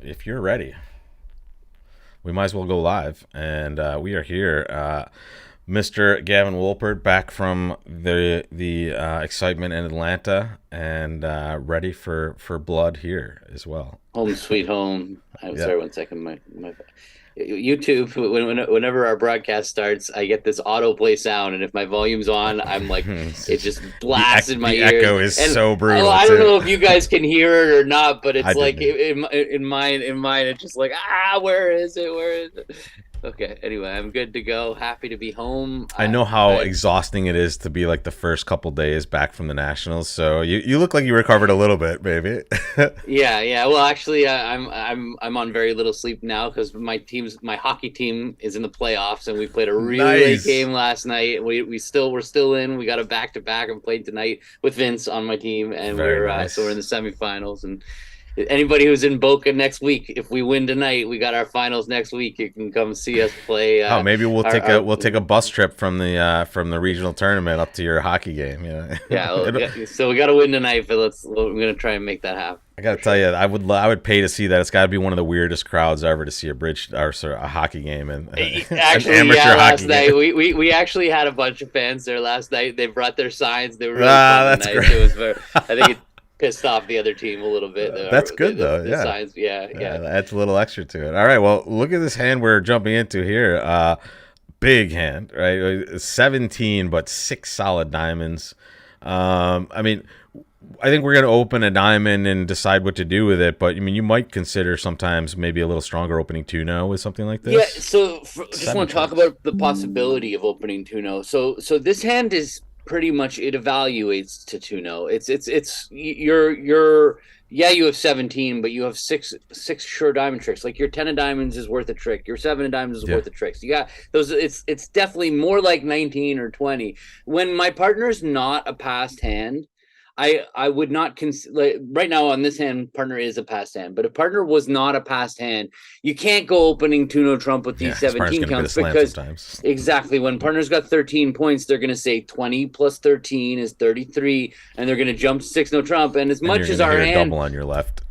if you're ready, we might as well go live. And we are here. Mr. Gavin Wolpert back from the excitement in Atlanta and ready for blood here as well. Home sweet home. I'm Yeah. sorry, 1 second. My YouTube. Whenever our broadcast starts, I get this autoplay sound, and if my volume's on, I'm like, it just blasts in my the ears. echo is And so brutal. I don't know if you guys can hear it or not, but I it's like didn't. in mine, it's just like, where is it? Where is it? Okay. Anyway, I'm good to go. Happy to be home. I know how exhausting it is to be like the first couple days back from the Nationals. So you look like you recovered a little bit, baby. Yeah. Well, actually, I'm on very little sleep now because my hockey team is in the playoffs, and we played a really late game last night. We're still in. We got a back-to-back and played tonight with Vince on my team, and so we're in the semifinals. And anybody who's in Boca next week, if we win tonight, we got our finals next week. You can come see us play. Maybe we'll take a bus trip from the regional tournament up to your hockey game. Yeah. So we got to win tonight, but we're gonna try and make that happen. I gotta tell you, I would pay to see that. It's got to be one of the weirdest crowds ever to see a hockey game and actually, an amateur last hockey night game. we actually had a bunch of fans there last night. They brought their signs. They were really fun that's tonight. great. It was I think it pissed off the other team a little bit. That's good though. The signs, yeah. Adds a little extra to it. All right, well, look at this hand we're jumping into here. Big hand, right? 17, but 6 solid diamonds. I mean, I think we're going to open a diamond and decide what to do with it. But I mean, you might consider sometimes maybe a little stronger opening 2-0 with something like this. Yeah. So just want to talk about the possibility of opening 2-0. So this hand is pretty much, it evaluates to 2-0. You have 17, but you have six sure diamond tricks. Like your 10 of diamonds is worth a trick. Your 7 of diamonds is worth a trick. So you got those. It's definitely more like 19 or 20. When my partner's not a passed hand, I would not consider, right now on this hand, partner is a passed hand. But if partner was not a passed hand, you can't go opening 2-0 trump with these 17 counts because exactly when partner's got 13 points, they're going to say 20 plus 13 is 33, and they're going to jump 6-0 trump. And as much as our hand, double on your left,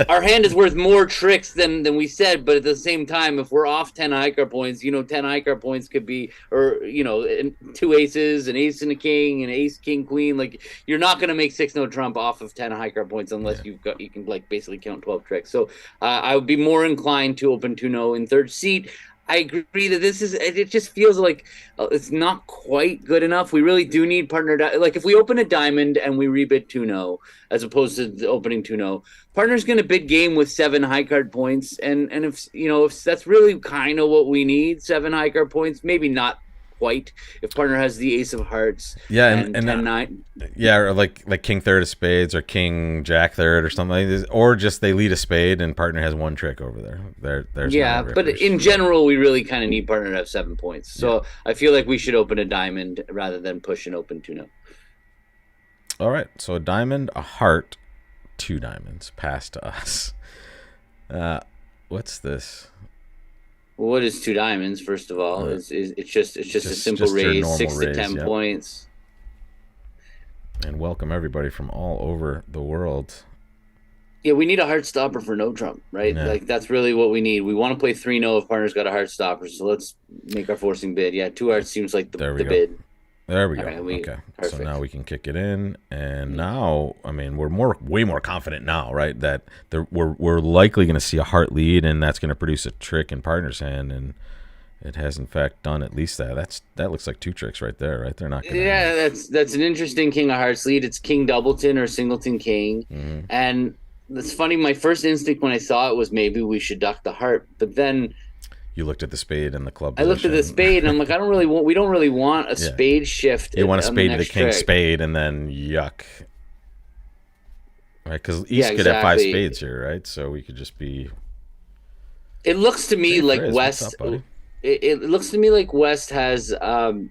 our hand is worth more tricks than we said. But at the same time, if we're off 10 high card points, 10 high card points could be, or 2 aces, an ace and a king, an ace king queen. Like you're not going to make 6-0 trump off of 10 high card points unless you can like basically count 12 tricks. So I would be more inclined to open 2-0 in third seat. I agree that it just feels like it's not quite good enough. We really do need partner. Like if we open a diamond and we rebid 2-0 as opposed to opening 2-0, partner's going to bid game with 7 high card points. And if that's really kind of what we need, 7 high card points, maybe not quite if partner has the ace of hearts and 10-9, or like king third of spades or king jack third or something like this, or just they lead a spade and partner has 1 trick over there. There's but in general we really kind of need partner to have 7 points, so I feel like we should open a diamond rather than push and open 2-0. All right, so a diamond, a heart, 2 diamonds passed to us. What's this? Well, what is 2 diamonds? First of all, it's just a simple raise, 6 to 10 points. And welcome everybody from all over the world. Yeah, we need a heart stopper for no trump, right? Yeah. Like that's really what we need. We want to play 3-0 if partner's got a heart stopper. So let's make our forcing bid. Yeah, 2 hearts seems like the bid. There we go. Right, okay. Perfect. So now we can kick it in, and now, I mean, we're way more confident now, right? That we're likely going to see a heart lead, and that's going to produce a trick in partner's hand, and it has in fact done at least that. That looks like 2 tricks right there, right? They're not going to. Yeah, that's an interesting king of hearts lead. It's king doubleton or singleton king, and it's funny. My first instinct when I saw it was maybe we should duck the heart, but then. You looked at the spade and the club position. I looked at the spade and I'm like, we don't really want a spade shift. You want a spade to the king spade and then yuck. Right, because East could have 5 spades here, right? So we could just be. It looks to me like West. It looks to me like West has the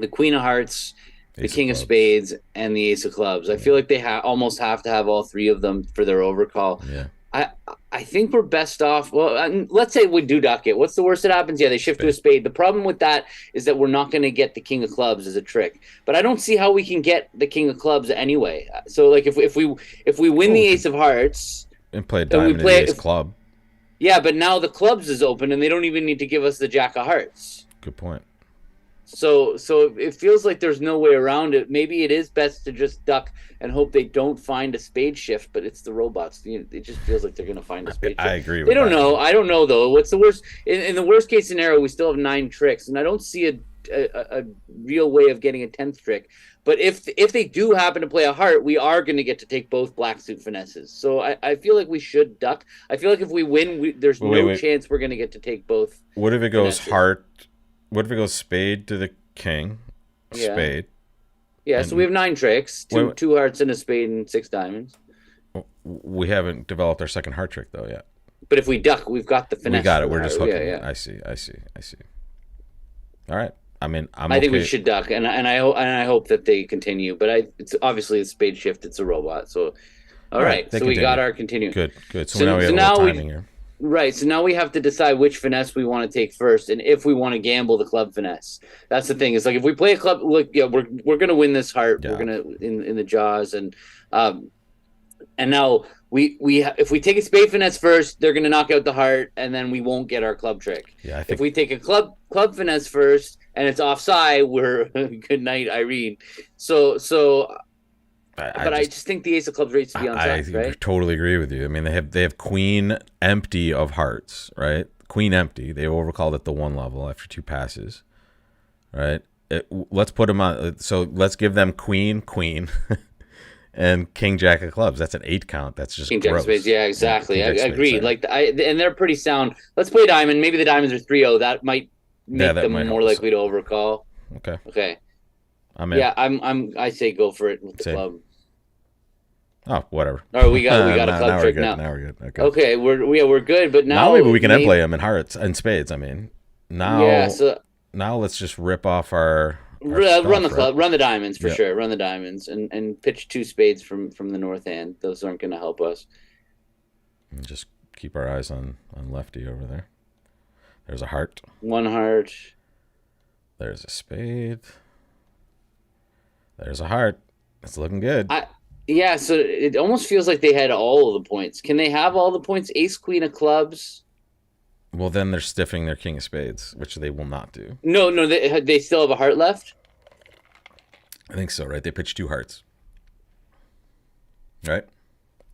queen of hearts, the king of spades, and the ace of clubs. I feel like they almost have to have all 3 of them for their overcall. Yeah. I think we're best off. Well, let's say we do duck it. What's the worst that happens? Yeah, they shift to a spade. The problem with that is that we're not going to get the king of clubs as a trick. But I don't see how we can get the king of clubs anyway. So like if we win the ace of hearts and play a diamond and the ace club. Yeah, but now the clubs is open, and they don't even need to give us the jack of hearts. Good point. So it feels like there's no way around it. Maybe it is best to just duck and hope they don't find a spade shift, but it's the robots. It just feels like they're going to find a spade shift. I agree with They don't that. know. I don't know, though. What's the worst? In the worst case scenario, we still have 9 tricks, and I don't see a real way of getting a 10th trick. But if they do happen to play a heart, we are going to get to take both black suit finesses. So I feel like we should duck. I feel like if we win, there's no chance we're going to get to take both. What if it goes finesses. heart? What if it goes spade to the king? Spade. Yeah, so we have 9 tricks, two hearts and a spade and 6 diamonds. We haven't developed our second heart trick though yet. But if we duck, we've got the finesse. We got it. We're just hooking. Yeah. I see. All right. I mean, I think we should duck, and I hope that they continue. But it's obviously a spade shift. It's a robot. So, all right. So we got our continue. Good. So now we have a little timing here. Right. So now we have to decide which finesse we want to take first, and if we want to gamble the club finesse. That's the thing. It's like if we play a club, look, yeah, we're gonna win this heart. Yeah. We're gonna in the jaws, and now if we take a spade finesse first, they're gonna knock out the heart, and then we won't get our club trick. Yeah. If we take a club finesse first and it's offside, we're good night, Irene. I just think the ace of clubs rates to be on top, right? I totally agree with you. I mean, they have queen empty of hearts, right? Queen empty. They overcalled it the 1 level after 2 passes, right? Let's put them on. So let's give them queen, and king jack of clubs. That's an 8 count. That's just king jack of spades. Yeah, exactly. I agree. And they're pretty sound. Let's play diamond. Maybe the diamonds are 3-0. That might make them more likely to overcall. Okay. I say go for it with the club. Oh, whatever. All right, we got a club trick now. Now we're good. Okay. Okay, we're good, but now maybe we can end play them in hearts and spades. I mean, now let's just rip off our run the club, run the diamonds for sure. Run the diamonds and pitch 2 spades from the north hand. Those aren't going to help us. And just keep our eyes on lefty over there. There's a heart. 1 heart. There's a spade. There's a heart. It's looking good. Yeah, so it almost feels like they had all of the points. Can they have all the points? Ace, queen of clubs. Well, then they're stiffing their king of spades, which they will not do. No, they still have a heart left? I think so, right? They pitched 2 hearts. Right?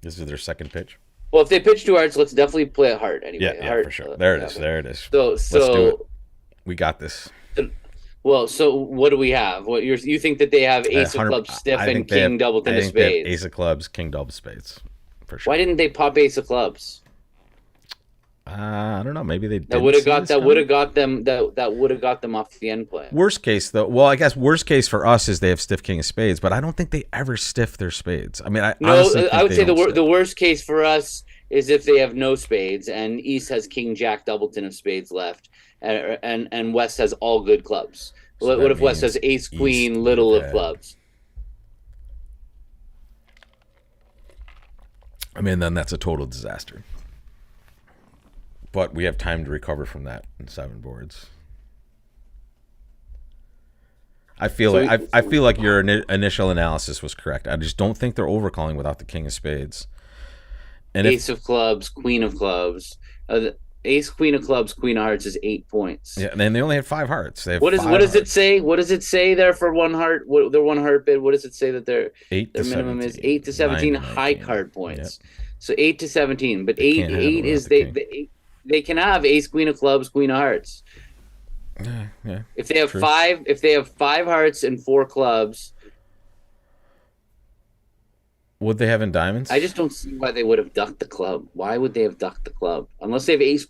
This is their second pitch. Well, if they pitch 2 hearts, let's definitely play a heart anyway. Yeah, heart, for sure. There it is. There it is. So let's do it. We got this. Well, so what do we have? What you think that they have ace of clubs stiff and king double ten of spades? Ace of clubs, king double spades, for sure. Why didn't they pop ace of clubs? I don't know. Maybe they that would have got them off the end play. Worst case though. Well, I guess worst case for us is they have stiff king of spades, but I don't think they ever stiff their spades. I mean, I would say the worst case for us is if they have no spades and East has king jack doubleton of spades left. And West has all good clubs. So what if West has ace queen little of clubs? I mean, then that's a total disaster. But we have time to recover from that in 7 boards. I feel like your initial analysis was correct. I just don't think they're overcalling without the king of spades. And ace of clubs, queen of clubs. Ace, queen of clubs, queen of hearts is 8 points. Yeah, and they only had 5 hearts. They have what does it say? What does it say there for 1 heart? Their 1 heart bid. What does it say that their minimum 17, is 8 to 17 high card points. Yep. So 8 to 17, but 8 is they can have ace, queen of clubs, queen of hearts. Yeah. If they have 5 hearts and 4 clubs. Would they have in diamonds? I just don't see why they would have ducked the club. Why would they have ducked the club? Unless they have ace.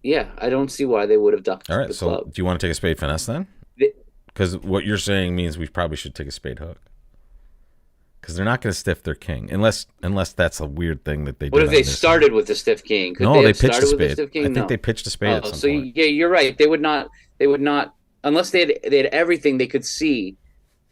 I don't see why they would have ducked All right, the so club. Do you want to take a spade finesse then? Because what you're saying means we probably should take a spade hook. Because they're not going to stiff their king. Unless that's a weird thing that they do. What if they started with the stiff king? No, they pitched a spade. I think they pitched a spade at some point. Yeah, you're right. They would not, unless they had everything they could see.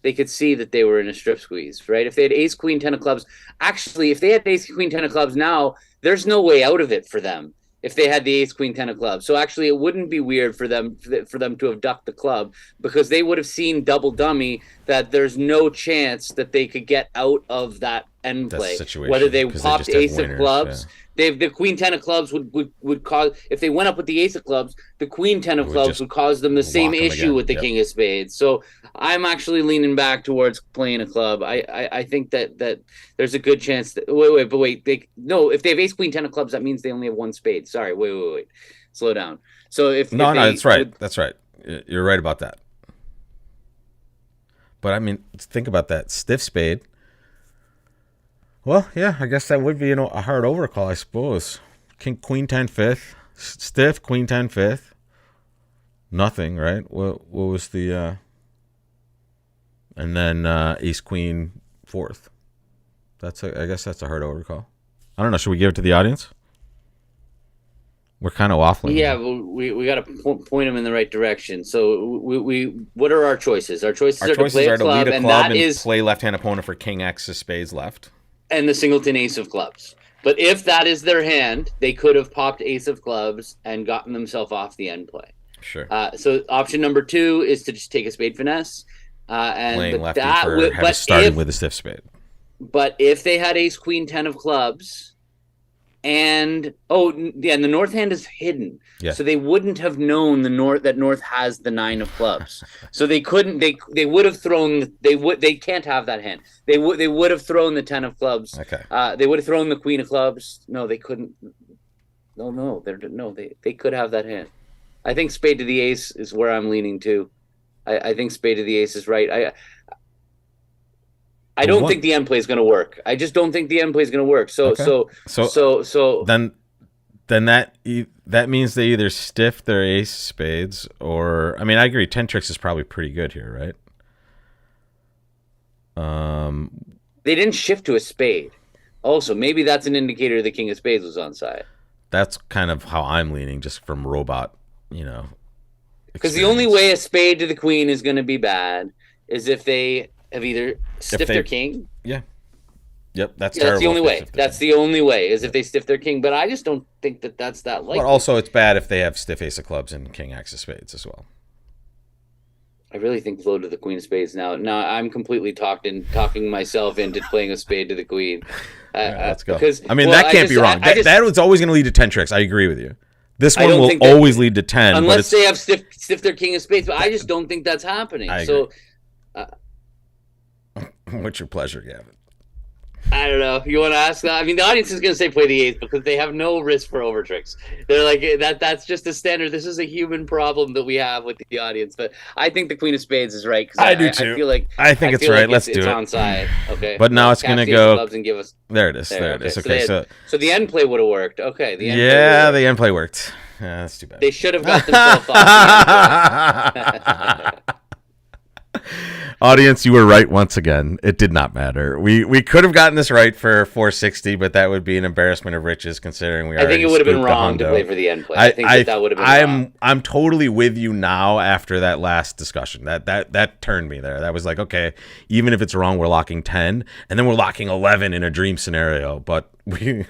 They could see that they were in a strip squeeze, right? If they had ace, queen, 10 of clubs. Actually, if they had ace, queen, 10 of clubs now, there's no way out of it for them if they had the ace, queen, 10 of clubs. So actually, it wouldn't be weird for them to have ducked the club because they would have seen double dummy that there's no chance that they could get out of that end play. Whether they popped ace of clubs, The queen 10 of clubs would cause, if they went up with the ace of clubs, the queen 10 of clubs would cause them the same issue with the king of spades. So I'm actually leaning back towards playing a club. I think that there's a good chance that if they have ace queen 10 of clubs, that means they only have one spade. Sorry, wait, slow down. So if that's right. That's right. You're right about that. But I mean, think about that stiff spade. Well, yeah, I guess that would be a hard overcall, I suppose. King queen 10 fifth, stiff queen 10 fifth, nothing, right? What was the and then ace queen fourth. I guess that's a hard overcall. I don't know. Should we give it to the audience? We're kind of waffling. Yeah, well, we got to point them in the right direction. So what are our choices? Our choices are to play a club, and that is play left-hand opponent for king X of spades left. And the singleton ace of clubs. But if that is their hand, they could have popped ace of clubs and gotten themselves off the end play. Sure. So option number 2 is to just take a spade finesse. And playing lefty starting with a stiff spade. But if they had ace queen 10 of clubs, and the north hand is hidden, so they wouldn't have known that north has the 9 of clubs. So they couldn't. They would have thrown. They can't have that hand. They would have thrown the 10 of clubs. Okay. They would have thrown the queen of clubs. No, they couldn't. They could have that hand. I think spade to the ace is where I'm leaning to. I think spade to the ace is right. I don't think the end play is going to work. I just don't think the end play is going to work. So then that means they either stiff their ace spades, or I mean, I agree. 10 tricks is probably pretty good here, right? They didn't shift to a spade. Also, maybe that's an indicator the king of spades was on side. That's kind of how I'm leaning, just from robot, Because the only way a spade to the queen is going to be bad is if they have either stiff their king. Yeah. Yep, that's terrible. That's the only way. That's the only way is if they stiff their king. But I just don't think that's that likely. But also, it's bad if they have stiff ace of clubs and king X of spades as well. I really think flow to the queen of spades now. Now I'm completely talking myself into playing a spade to the queen. Let's go. That can't be wrong. That was always going to lead to 10 tricks. I agree with you. This one will always lead to 10. Unless they have stiff their king of spades. But I just don't think that's happening. So. What's your pleasure, Gavin? I don't know. You want to ask that? I mean, the audience is going to say play the ace because they have no risk for over tricks. They're like, that's just a standard. This is a human problem that we have with the audience. But I think the queen of spades is right. I do too. I think it's right. Let's do it. It's on side. Okay. But now it's going to go. And give us... There it is. There it is. Okay. So the end play would have worked. Okay. The end play worked. Yeah, that's too bad. They should have got themselves off. Audience, you were right once again. It did not matter. We could have gotten this right for 460, but that would be an embarrassment of riches considering we. I think it would have been wrong to play for the end play. I think that would have been wrong. I'm totally with you now after that last discussion. That turned me there. That was like, okay, even if it's wrong, we're locking 10, and then we're locking 11 in a dream scenario. But we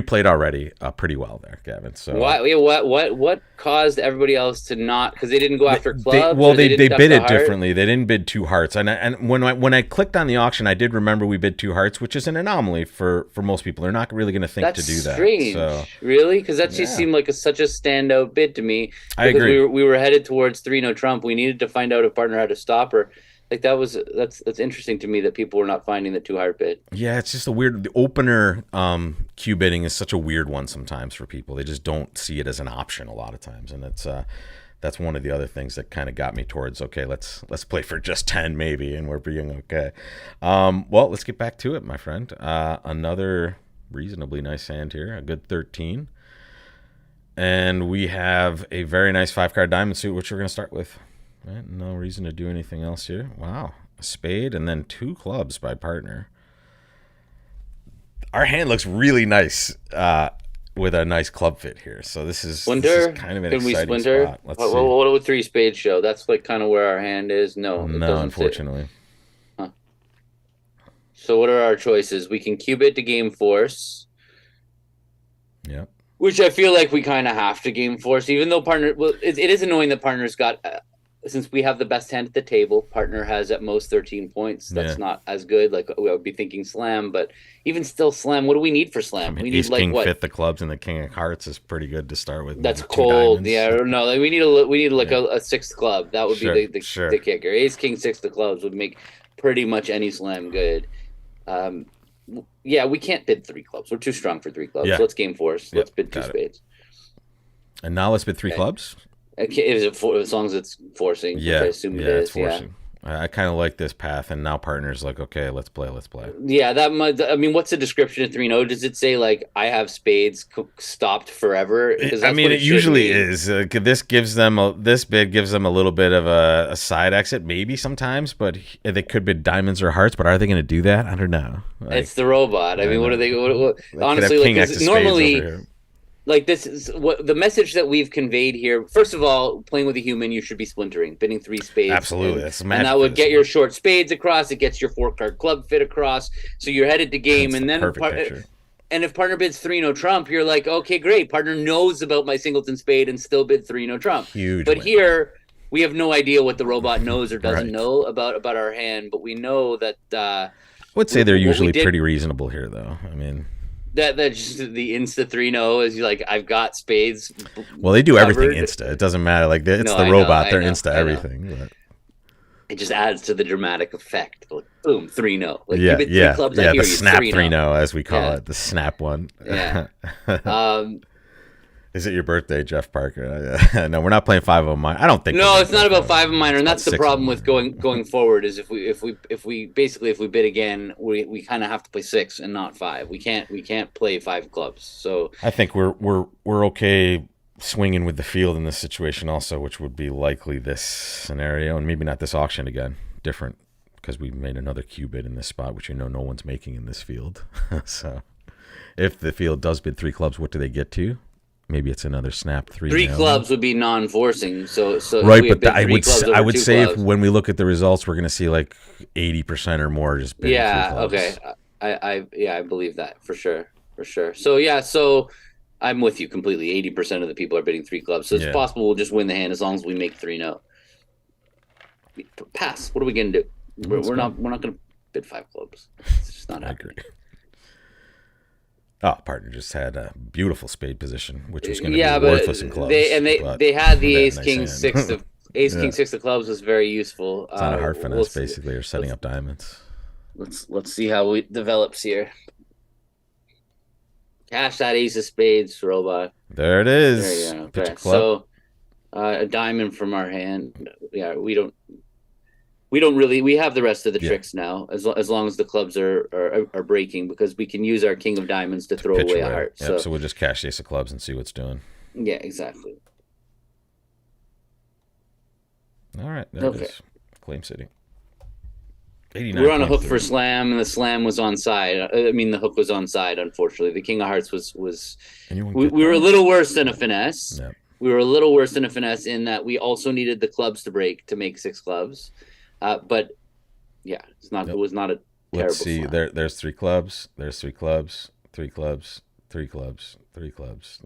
played already pretty well there, Gavin. So what caused everybody else to not? Because they didn't go after clubs. They bid it differently. They didn't bid 2 hearts. And when I clicked on the auction, I did remember we bid 2 hearts, which is an anomaly for most people. They're not really going to think to do that. That's strange. Really? Because that just seemed like such a standout bid to me. I agree. We were headed towards 3-0 Trump. We needed to find out if partner had to stop her. Like that's interesting to me that people were not finding the 2 heart bid. Yeah, it's just the opener Q bidding is such a weird one sometimes for people. They just don't see it as an option a lot of times, and that's one of the other things that kind of got me towards let's play for just 10 maybe, and we're being okay. Well, let's get back to it, my friend. Another reasonably nice hand here, a good 13, and we have a very nice 5-card diamond suit, which we're going to start with. Right, no reason to do anything else here. Wow. A spade and then 2 clubs by partner. Our hand looks really nice with a nice club fit here. So this is kind of an exciting spot. Let's see. What would 3 spades show? That's like kind of where our hand is. No, unfortunately. Huh. So what are our choices? We can cube it to game force. Yep. Which I feel like we kind of have to game force, even though partner. Well, it is annoying that partner's got since we have the best hand at the table, partner has at most 13 points. That's Yeah. not as good. Like we would be thinking slam, but even still slam, what do we need for I slam? mean, We need ace like king what? fifth of clubs and the king of hearts is pretty good to start with. That's Maybe two cold. diamonds. Yeah, or no, like we need like Yeah. a sixth club. That would be Sure. the Sure. kicker. Ace king six of clubs would make pretty much any slam good. Um, yeah, we can't bid three clubs. We're too strong for three clubs. Yeah. Let's game force. Yep. Let's bid two Got it. spades. And now let's bid three Okay. clubs. Okay, is it as long as it's forcing? Yeah. Which I assume Yeah. it It's is. Yeah. forcing. I kind of like this path, and now partner's like, okay, let's play. Let's play. Yeah, that might. I mean, what's the description of 3-0? Does it say like I have spades stopped forever? Because I that's mean, what it should usually mean. is. This gives them this bid gives them a little bit of a side exit, maybe sometimes, but they could bid diamonds or hearts. But are they going to do that? I don't know. Like, It's the robot. I mean, what know. are they? They could Honestly, have like king X of 'cause spades over normally, here. like this is what the message that we've conveyed here. First of all, playing with a human, you should be splintering, bidding three spades. Absolutely, that's and magic that for would this get one. your short spades across. It gets your 4-card club fit across. So you're headed to game, That's and the then perfect picture. and if partner bids 3-0 trump, you're like, okay, great. Partner knows about my singleton spade and still bid 3-0 trump. Huge. But win. here we have no idea what the robot knows or doesn't Right. know about our hand, but we know that. I would say they're what we usually did- pretty reasonable here, though. I mean, that just the insta 3-0 is like I've got spades. well, they do everything covered. insta. It doesn't matter. Like it's No, the I know, robot; I they're know, insta I know. everything. But It just adds to the dramatic effect. Like, boom, 3-0. Like yeah, you bid three yeah, clubs, I yeah. hear The you, snap 3-0. 3-0, as we call Yeah. it, the snap one. Yeah. Is it your birthday, Jeff Parker? No, we're not playing 5 of mine. I don't think. No, we're it's not gonna about play 5 of mine, and that's the 6 of problem mine. with going forward. Is if we basically if we bid again, we kind of have to play 6 and not 5. We can't play 5 clubs. So I think we're okay swinging with the field in this situation, also, which would be likely this scenario, and maybe not this auction again. Different, because we made another Q bid in this spot, which no one's making in this field. So, if the field does bid 3 clubs, what do they get to? Maybe it's another snap 3. 3 clubs would be non-forcing. So right, we had but bid 3 clubs I over would 2 say if, clubs. when we look at the results, we're going to see like 80% or more just bidding 3 Yeah. clubs. Okay. I believe that for sure. So yeah. So I'm with you completely. 80% of the people are bidding 3 clubs. So it's Yeah. possible we'll just win the hand as long as we make 3-0. Pass. What are we gonna do? We're not gonna bid 5 clubs. It's just not I happening. agree. Oh, partner just had a beautiful spade position, which was going to Yeah, be but worthless in clubs. but they had the they had ace a nice king hand. six of ace Yeah. king 6 of clubs was very useful. It's not a hard finesse, we'll see. basically, or setting up diamonds. Let's see how it develops here. Cash that ace of spades, robot. There it There is. you go. Pitch Okay. a club. So a diamond from our hand. Yeah, we don't really. We have the rest of the Yeah. tricks now, as long as the clubs are breaking, because we can use our king of diamonds to throw Pitch away a heart. Yep, so we'll just cash ace of clubs and see what's doing. Yeah, exactly. All right, there Okay. it is. Claim City. 89. We're on a hook for slam, and the slam was onside. I mean, the hook was onside. Unfortunately, the king of hearts was. We were a little worse than a finesse. Yep. We were a little worse than a finesse in that we also needed the clubs to break to make 6 clubs. But yeah, it's not. Yep. It was not a terrible. Let's see. slam. There's 3 clubs. There's 3 clubs. 3 clubs. 3 clubs. 3 clubs.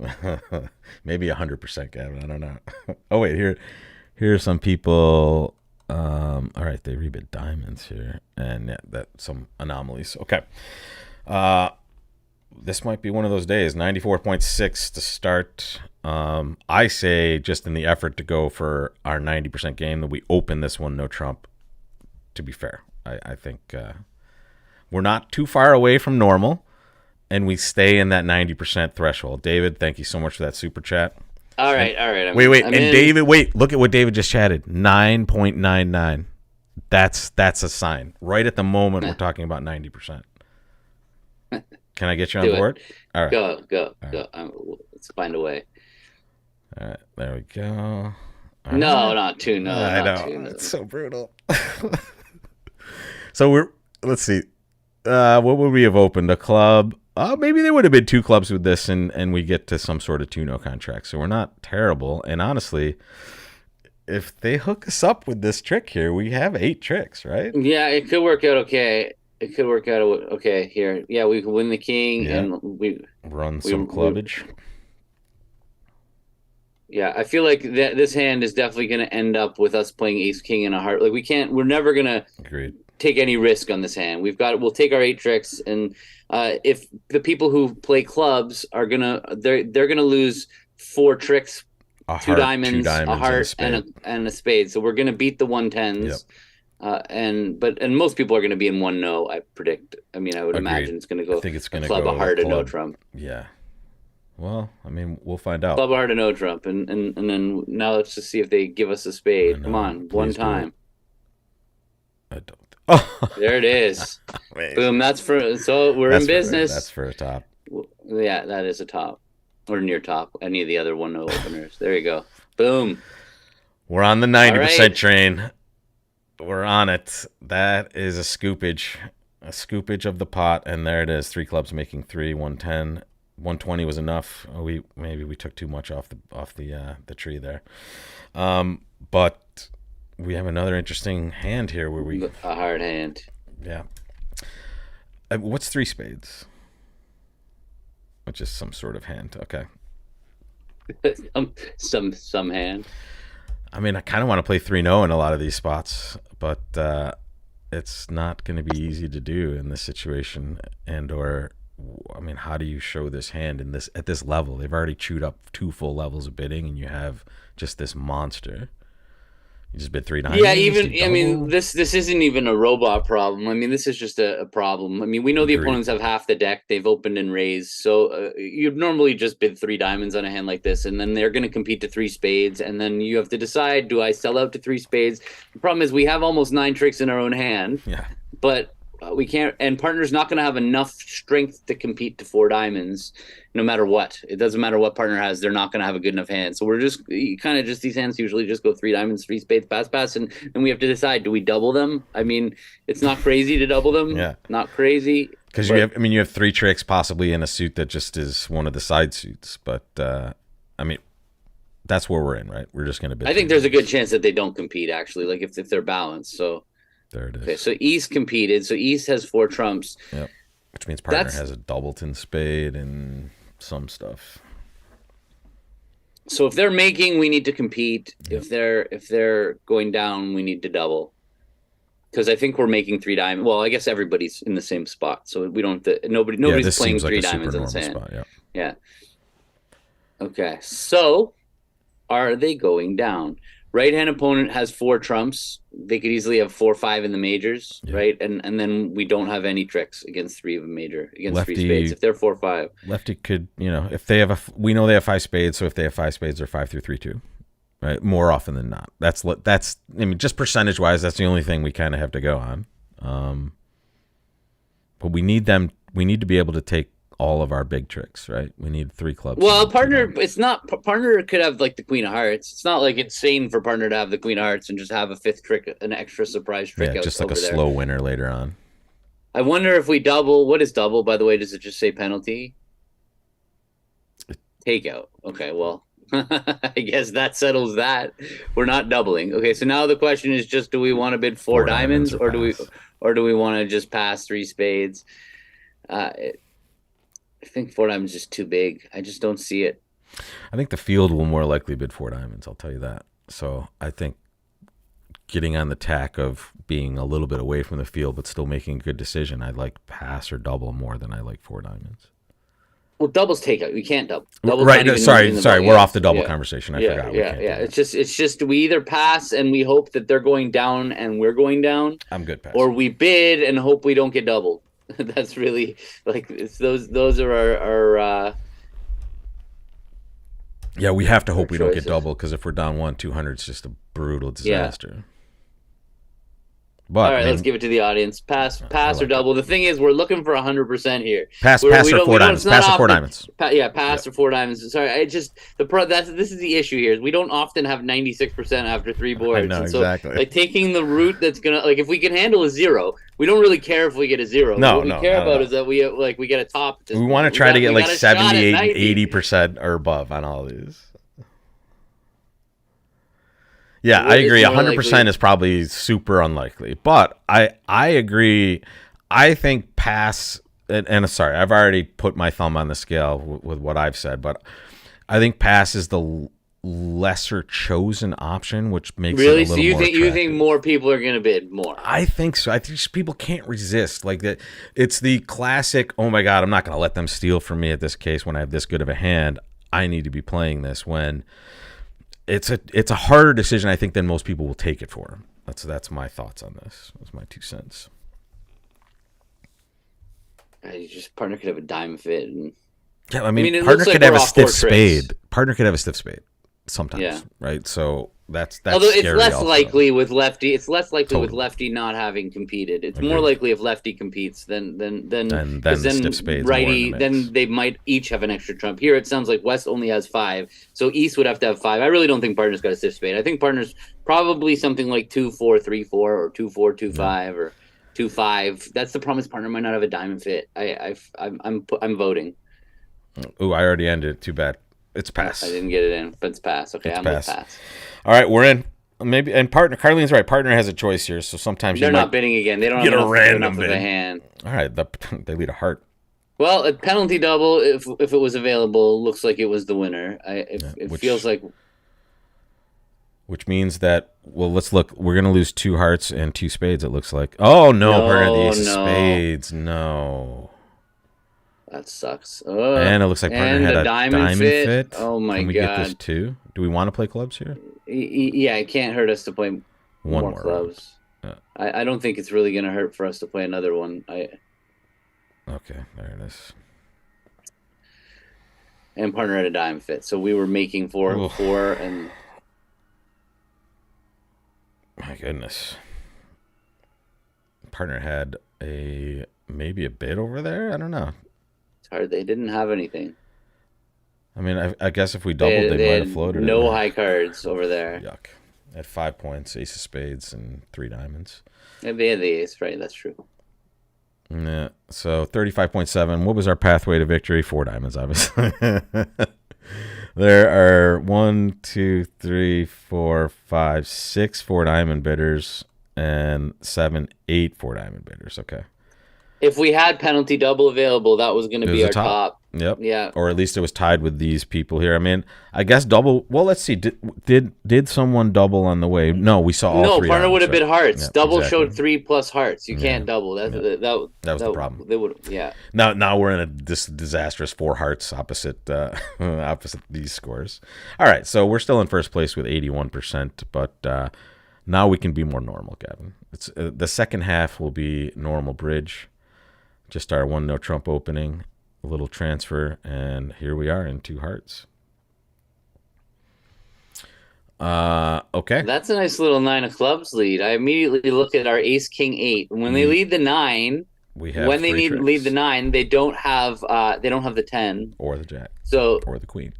Maybe 100%, Gavin. I don't know. Oh wait, here are some people. All right, they rebid diamonds here, and yeah, that some anomalies. Okay, this might be one of those days. 94.6 to start. I say, just in the effort to go for our 90% game, that we open this one no trump. To be fair, I think we're not too far away from normal, and we stay in that 90% threshold. David, thank you so much for that super chat. All right. Wait, David, look at what David just chatted. 9.99. That's a sign. Right at the moment, we're talking about 90%. Can I get you on Do it. board? All right. Go. right. Let's find a way. All right, there we go. All No, right. not 2. No, I not know. 2. No. It's so brutal. So let's see. What would we have opened? A club? Maybe there would have been 2 clubs with this, and we get to some sort of 2-0 contract. So we're not terrible. And honestly, if they hook us up with this trick here, we have 8 tricks, right? Yeah, it could work out okay. Okay here. Yeah, we could win the king, Yeah. and we Run some clubbage. Yeah, I feel like this hand is definitely going to end up with us playing ace king and a heart. Like we're never going to Agreed. take any risk on this hand. We'll take our 8 tricks, and if the people who play clubs are they're gonna lose 4 tricks, two diamonds, a heart, and a spade. So we're gonna beat the 110s. Yep. And most people are going to be in 1-no. I predict. I mean, I would imagine it's going to go. I think it's going to club, go a heart, a no trump. Yeah. Well, I mean, we'll find out. Club, a heart, a no trump, and then now let's just see if they give us a spade. Come on, one time. I don't. Oh, there it is. Boom. That's for. So we're in business. That's for a top. Yeah, that is a top or near top. Any of the other 1-no openers. There you go. Boom. We're on the 90% train. We're on it. That is a scoopage of the pot, and there it is. 3 clubs making 3, 110, 120 was enough. Maybe we took too much off the tree there. But we have another interesting hand here where a hard hand. Yeah. What's 3 spades? Which is some sort of hand. Okay. some hand. I mean, I kind of want to play 3-0 in a lot of these spots, but it's not going to be easy to do in this situation. I mean, how do you show this hand at this level? They've already chewed up 2 full levels of bidding, and you have just this monster. You just bid 3 diamonds. Yeah, I mean, this isn't even a robot problem. I mean, this is just a problem. I mean, we know the opponents have half the deck. They've opened and raised, so you'd normally just bid 3 diamonds on a hand like this, and then they're going to compete to 3 spades, and then you have to decide: do I sell out to 3 spades? The problem is we have almost 9 tricks in our own hand. Yeah, but we can't, and partner's not going to have enough strength to compete to 4 diamonds, no matter what. It doesn't matter what partner has; they're not going to have a good enough hand. So we're just kind of these hands usually just go 3 diamonds, 3 spades, pass, and we have to decide: do we double them? I mean, it's not crazy to double them. Yeah, not crazy because you have 3 tricks possibly in a suit that just is one of the side suits. But I mean, that's where we're in, right? We're just going to bid. I think there's a good chance that they don't compete actually, like if they're balanced. So. There it is. Okay, so East competed. So East has 4 trumps. Yep. Which means partner has a doubleton spade and some stuff. So if they're making, we need to compete. Yep. If they're going down, we need to double. Because I think we're making 3 diamonds. Well, I guess everybody's in the same spot, so we don't. Nobody's playing 3 diamonds in the sand. Spot, yeah. Okay, so are they going down? Right-hand opponent has 4 trumps. They could easily have 4 or 5 in the majors, right? And then we don't have any tricks against 3 of a major, against lefty, 3 spades. If they're 4 or 5, lefty could, if they have we know they have 5 spades. So if they have 5 spades, they're 5 through 3-2, right? More often than not. That's. I mean, just percentage wise, that's the only thing we kind of have to go on. But we need them. We need to be able to take all of our big tricks, right? We need 3 clubs. Well, partner, it's not partner could have like the queen of hearts. It's not like it's insane for partner to have the queen of hearts and just have a 5th trick, an extra surprise trick. Yeah, just like a slow winner later on. I wonder if we double. What is double, by the way? Does it just say penalty? Takeout. Okay, well, I guess that settles that. We're not doubling. Okay, so now the question is just: do we want to bid 4 diamonds, or do we want to just pass 3 spades? I think 4 diamonds is too big. I just don't see it. I think the field will more likely bid 4 diamonds. I'll tell you that. So I think getting on the tack of being a little bit away from the field but still making a good decision, I like pass or double more than I like 4 diamonds. Well, doubles takeout. We can't double. Right. No, sorry. We're off the double conversation. I forgot. Yeah. It's just we either pass and we hope that they're going down and we're going down. I'm good passing. Or we bid and hope we don't get doubled. That's really like those are our yeah, we have to hope we don't get double, because if we're down 1-200, it's just a brutal disaster. Yeah. But all right, let's give it to the audience. Pass or double. The thing is, we're looking for 100% here. Pass or 4 diamonds. Pass or 4 diamonds. Pass or 4 diamonds. Sorry, this is the issue here. Is we don't often have 96% after 3 boards. I know, exactly. Like taking the route that's gonna, like, if we can handle a 0, we don't really care if we get a 0. No, what we care about is that we get a top. We want to try to get like 78, 80% or above on all these. Yeah, I agree. 100% is probably super unlikely, but I agree. I think pass, and sorry, I've already put my thumb on the scale with what I've said, but I think pass is the lesser chosen option, which makes it a Really? So little you more think attractive. more people are going to bid more? I think so. I think just people can't resist. Like that, it's the classic. Oh my god, I'm not going to let them steal from me at this case when I have this good of a hand. I need to be playing this. When it's a harder decision, I think, than most people will take it for. That's my thoughts on this. That's my 2 cents. You just partner could have a dime fit, and Yeah, I mean it partner looks like could have we're a off stiff 4 tricks. spade. Partner could have a stiff spade sometimes, Yeah. right? So that's Although it's scary less also. likely with lefty. It's less likely with Totally. lefty not having competed. It's Agreed. more likely if lefty competes than And because then stiff spades righty, more in the mix. then they might each have an extra trump. Here it sounds like West only has 5, so East would have to have 5. I really don't think partner's got a stiff spade. I think partner's probably something like 2-4, 3-4, or 2-4, 2-5, or 2-5. That's the problem. Is partner might not have a diamond fit. I'm voting. Ooh, I already ended it. Too bad. It's pass. I didn't get it in, but it's pass. Okay, It's I'm pass. with pass. All right, we're in. Maybe and partner. Carlene's right. Partner has a choice here, so sometimes They're you not might bidding again. They don't get have a enough, random enough of bid. a hand. All right, they lead a heart. Well, a penalty double, if it was available, looks like it was the winner. It feels like, which means that let's look. We're gonna lose 2 hearts and 2 spades. It looks like. Oh no, partner had the ace of spades. No. That sucks. And it looks like partner had a diamond fit. Oh my Can we god! get this too? Do we want to play clubs here? Yeah, it can't hurt us to play One more more clubs. I don't think it's really gonna hurt for us to play another one. Okay, there it is. And partner had a diamond fit, so we were making 4 and. My goodness. Partner had maybe a bid over there. I don't know. It's hard. They didn't have anything. I mean, I guess if we doubled, they might have floated. No high cards over there. Yuck. At 5 points, ace of spades and 3 diamonds. They had the ace, right? That's true. Yeah. So 35.7. What was our pathway to victory? 4 diamonds, obviously. There are 1, 2, 3, 4, 5, 6 4-diamond bidders and 7, 8 4-diamond bidders. Okay. If we had penalty double available, that was going to be our top. Yep. Yeah. Or at least it was tied with these people here. I mean, I guess double. Well, let's see. Did someone double on the way? No, we saw all No, 3 partner would have right? been hearts. Yep, Double exactly. showed 3+ hearts. You can't double. That was the problem. They would. Yeah. Now we're in this disastrous 4 hearts opposite opposite these scores. All right, so we're still in first place with 81%, but now we can be more normal, Gavin. It's the second half will be normal bridge. Just our 1-no trump opening, a little transfer, and here we are in 2 hearts. Okay. That's a nice little 9 of clubs lead. I immediately look at our ace king 8. When they lead the 9, when they lead the 9, they don't have the 10 or the jack. So or the queen.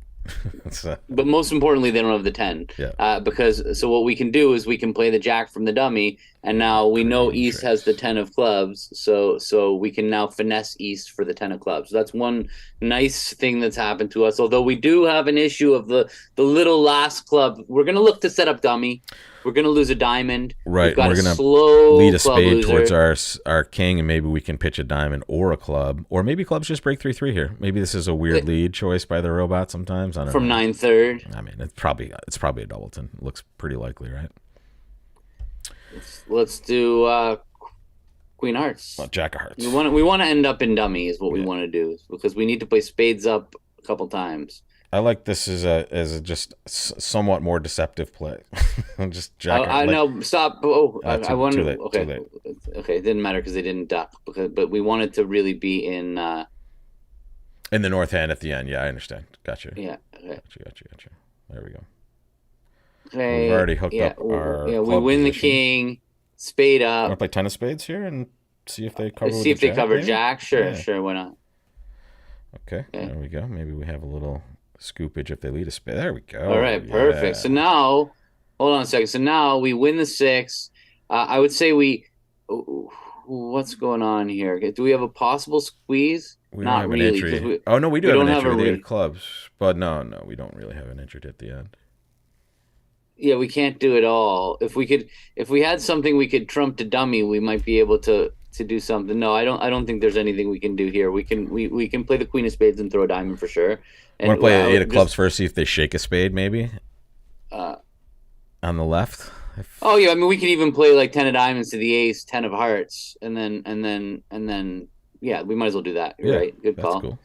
But most importantly, they don't have the 10. Yeah. Because what we can do is we can play the jack from the dummy, and now we know East has the 10 of clubs, so we can now finesse East for the 10 of clubs. So that's one nice thing that's happened to us. Although we do have an issue of the little last club. We're gonna look to set up dummy. We're gonna lose a diamond. Right. We're gonna lead a spade towards our king, and maybe we can pitch a diamond or a club, or maybe clubs just break 3-3 here. Maybe this is a weird lead choice by the robot. Sometimes I don't from know. 9/3. I mean, it's probably a doubleton. It looks pretty likely, right? Let's do Queen Hearts. Well, Jack of Hearts. We want to end up in dummy is what we want to do, because we need to play spades up a couple times. I like this as a just somewhat more deceptive play. Just Jack. I know. Stop. Oh, I wanted. Too late. Okay. Too late. Okay. It didn't matter because they didn't duck. But we wanted to really be in the north hand at the end. Yeah, I understand. Gotcha. Yeah. Okay. Gotcha. There we go. Okay. We've already hooked up our. Yeah, we win position. the king. Spade up. Want to play 10 of spades here and see if they cover. See if they cover maybe? jack. Sure. Yeah. Sure. Why not? Okay. There we go. Maybe we have a little scoopage if they lead a spade. There we go. All right. Perfect. Yeah. So now, hold on a second. So now we win the 6. I would say what's going on here? Do we have a possible squeeze? We Not don't have really. an entry. Oh no, we do have an entry. Have They have clubs, but no, we don't really have an entry at the end. Yeah, we can't do it all. If we had something we could trump to dummy, we might be able to do something. No, I don't think there's anything we can do here. We can play the queen of spades and throw a diamond for sure. Want to play 8 of clubs first, see if they shake a spade, maybe? On the left. Oh yeah, I mean we could even play like 10 of diamonds to the ace, 10 of hearts, and then yeah, we might as well do that. You're right. Good that's call. cool.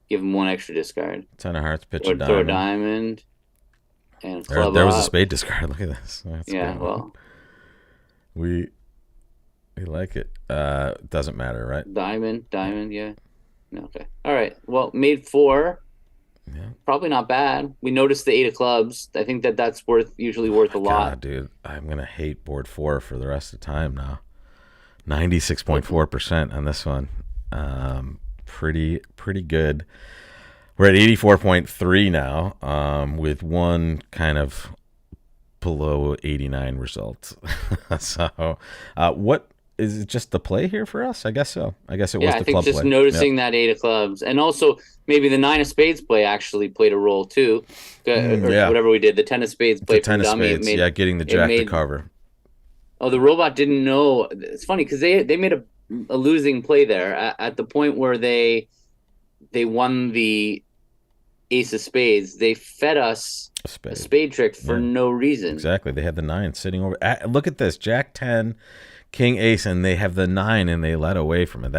Give him one extra discard. 10 of hearts, pitch Or a diamond. throw a diamond. And club there was a up. spade discard. Look at this. That's Yeah, well. We like it. Doesn't matter, right? Diamond, yeah. Okay. All right. Well, made 4. Yeah. Probably not bad. We noticed the 8 of clubs. I think that's usually worth a lot. God, dude, I'm gonna hate board 4 for the rest of the time now. 96.4% on this one. Pretty good. We're at 84.3 now, with one kind of below 89 result. So, what is it? Just the play here for us? I guess so. I guess it was the club play. I think just noticing that 8 of clubs, and also maybe the 9 of spades play actually played a role too. Whatever we did, the 10 of spades play. The 10 of spades, getting the jack to cover. Oh, the robot didn't know. It's funny because they made a losing play there at the point where they won the ace of spades. They fed us a spade trick for no reason. Exactly. They had the 9 sitting over. Look at this. Jack 10, king ace, and they have the 9 and they let away from it.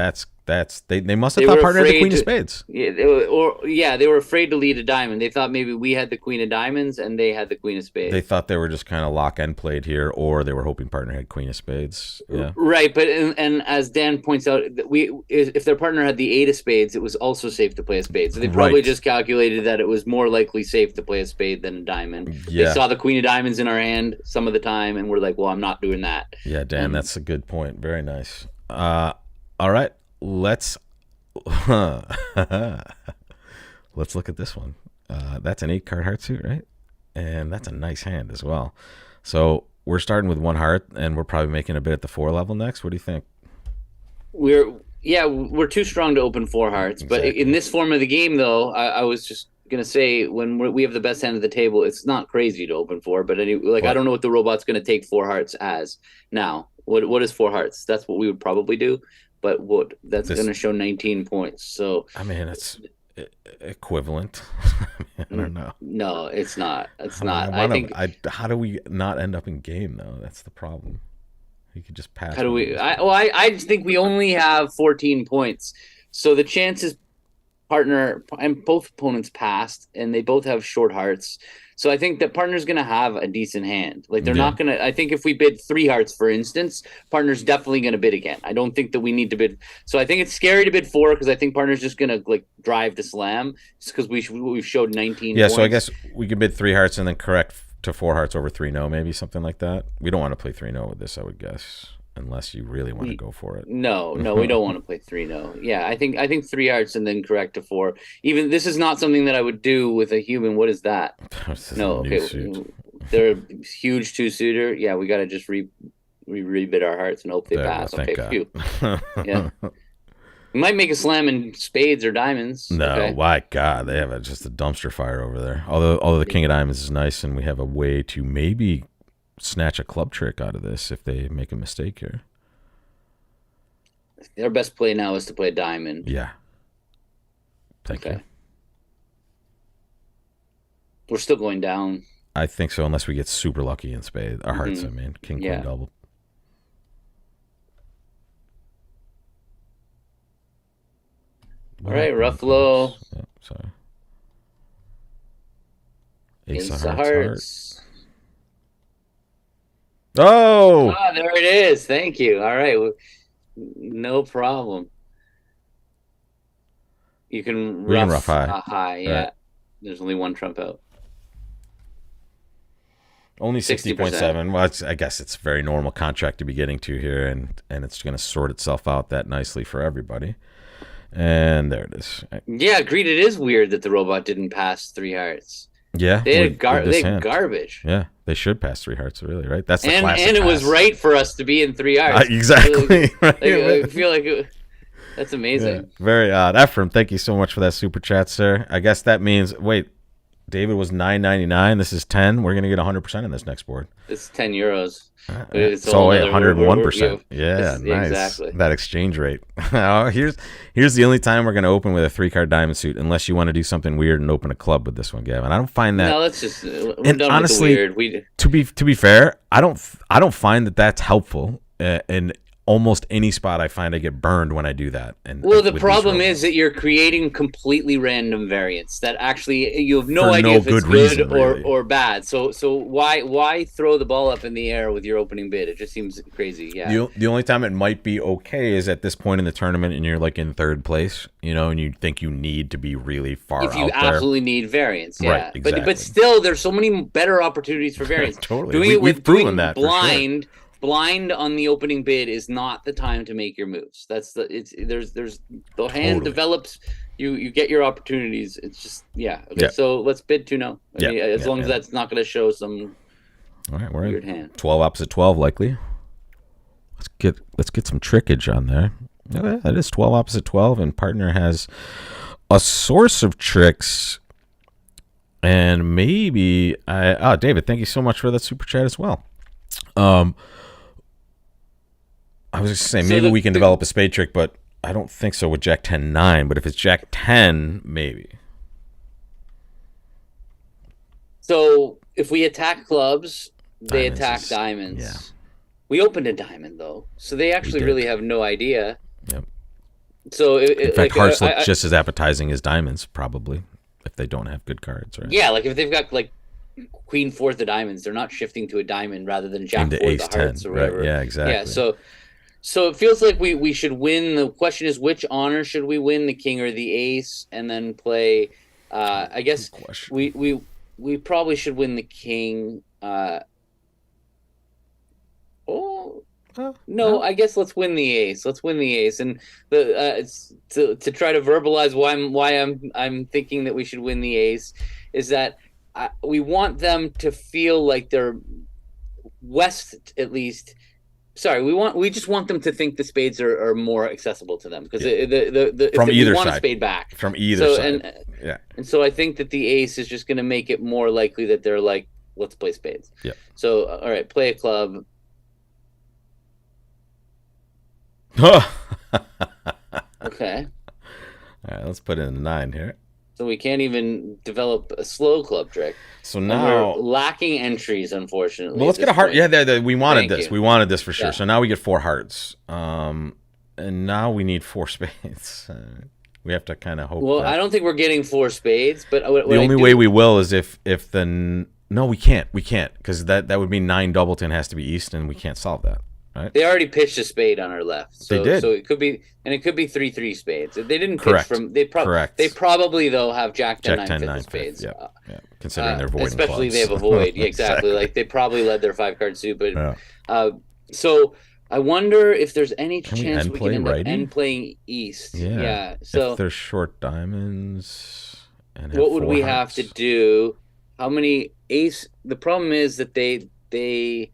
They must have thought partner had the queen of spades. Yeah, they were afraid to lead a diamond. They thought maybe we had the queen of diamonds and they had the queen of spades. They thought they were just kind of lock end played here, or they were hoping partner had queen of spades. Yeah, right. But and as Dan points out, if their partner had the 8 of spades, it was also safe to play a spade. So they probably just calculated that it was more likely safe to play a spade than a diamond. Yeah. They saw the queen of diamonds in our hand some of the time, and we're like, well, I'm not doing that. Yeah, Dan, that's a good point. Very nice. All right. Let's look at this one. That's an 8 card heart suit, right? And that's a nice hand as well. So we're starting with 1 heart, and we're probably making a bid at the 4 level next. What do you think? We're too strong to open 4 hearts. Exactly. But in this form of the game, though, I was just gonna say when we have the best hand of the table, it's not crazy to open 4. But I don't know what the robot's gonna take 4 hearts as now. What is 4 hearts? That's what we would probably do. But that's going to show 19 points. So I mean, it's equivalent. I don't know. No, it's not. It's not. How do we not end up in game though? That's the problem. You could just pass. How do we? I just think we only have 14 points. So the chances partner and both opponents passed, and they both have short hearts. So I think that partner's going to have a decent hand. Like they're not going to. I think if we bid 3 hearts, for instance, partner's definitely going to bid again. I don't think that we need to bid. So I think it's scary to bid 4 because I think partner's just going to drive to slam just because we've showed 19. Yeah, points. So I guess we could bid 3 hearts and then correct to 4 hearts over 3-0, maybe something like that. We don't want to play 3-0 with this, I would guess. Unless you really want to go for it. No, we don't want to play 3-0. Yeah, I think 3 hearts and then correct to 4. Even this is not something that I would do with a human. What is that? No, okay. They're a huge 2-suiter. Yeah, we got to just rebid our hearts and hope they pass. Okay, phew. Yeah. We might make a slam in spades or diamonds. No, my God, they have just a dumpster fire over there. Although the king of diamonds is nice, and we have a way to maybe snatch a club trick out of this if they make a mistake here. Their best play now is to play a diamond. Yeah. Thank you. We're still going down. I think so, unless we get super lucky in spade. Our hearts, I mean. King, queen, double. All right, rough low. Yeah, sorry. Ace of hearts. Oh! There it is. Thank you. All right. No problem. You can rough high. Yeah. Right. There's only 1 trump out. Only 60.7. Well, I guess it's a very normal contract to be getting to here, and it's going to sort itself out that nicely for everybody. And there it is. Yeah, agreed. It is weird that the robot didn't pass 3 hearts. Yeah, they had garbage. Yeah, they should pass 3 hearts, really, right? That's the classic and it pass. was right for us to be in 3 hearts. Exactly. Right. I feel like that's amazing. Yeah, very odd. Ephraim, thank you so much for that super chat, sir. I guess that means David was $9.99. This is 10. We're gonna get 100% in this next board. It's €10. It's So all wait, another- 101%. Yeah, nice. Exactly. That exchange rate. Here's the only time we're gonna open with a 3-card diamond suit, unless you want to do something weird and open a club with this one, Gavin. I don't find that. No, let's just. We're And done honestly, with the weird. to be fair, I don't find that that's helpful. In almost any spot, I find I get burned when I do that. And Well, the with these problem rolls. is that you're creating completely random variants that actually you have no For idea no if it's good reason, good really. or bad. So why throw the ball up in the air with your opening bid? It just seems crazy. Yeah. The only time it might be okay is at this point in the tournament and you're like in third place, and you think you need to be really far If you out there. absolutely need variants, yeah. Right, exactly. But still, there's so many better opportunities for variants. Totally. We've proven that for sure. Blind on the opening bid is not the time to make your moves. That's there's the hand develops. You get your opportunities. It's just okay. Yeah. So let's bid 2-0. As long as yeah. that's not going to show some All right, we're weird in hand. 12 opposite 12 likely. Let's get some trickage on there. Okay, that is 12 opposite 12, and partner has a source of tricks. And maybe David, thank you so much for that super chat as well. I was just saying, maybe we can develop a spade trick, but I don't think so with Jack 10-9. But if it's Jack 10, maybe. So if we attack clubs, they Diamonds attack is- diamonds. yeah. We opened a diamond though, so they actually did. really have no idea. Yep. So In fact, hearts look just as appetizing as diamonds, probably, if they don't have good cards, right? Yeah, like if they've got like Queen fourth of diamonds, they're not shifting to a diamond rather than Jack Into fourth ace of hearts 10, or whatever. right? Yeah, exactly. Yeah, so it feels like we should win. The question is, which honor should we win, the king or the ace, and then play? I guess Good question. we probably should win the king. No, I guess let's win the ace. Let's win the ace, and to try to verbalize why I'm thinking that we should win the ace is that we want them to feel like they're west at least. Sorry, we just want them to think the spades are more accessible to them because From either we want side. a spade back From either side. and so I think that the ace is just going to make it more likely that they're like, let's play spades. Yeah. So all right, play a club. Okay. All right, let's put in a 9 here. So we can't even develop a slow club trick. So And now, we're lacking entries, unfortunately. well, let's at get a this heart. point. Yeah, we wanted Thank this. you. We wanted this for sure. Yeah. So now we get 4 hearts. And now we need 4 spades. We have to kind of hope. Well, that I don't think we're getting 4 spades, but the only way we will is if the no, we can't because that would mean 9 Doubleton has to be east, and we can't solve that. Right? They already pitched a spade on our left. So, They did. So it could be 3-3 spades. They didn't Correct. pitch from. Correct. They probably though have Jack 10 Jack 9 10 9 fifth of spades. Yeah. Considering they're voiding especially clubs. they have a void. Yeah, exactly. Like they probably led their 5-card suit, but so I wonder if there's any Can we chance end we play can end up righty? end playing east. Yeah. So if they're short diamonds and have what would 4 we hearts. have to do? How many ace? The problem is that If they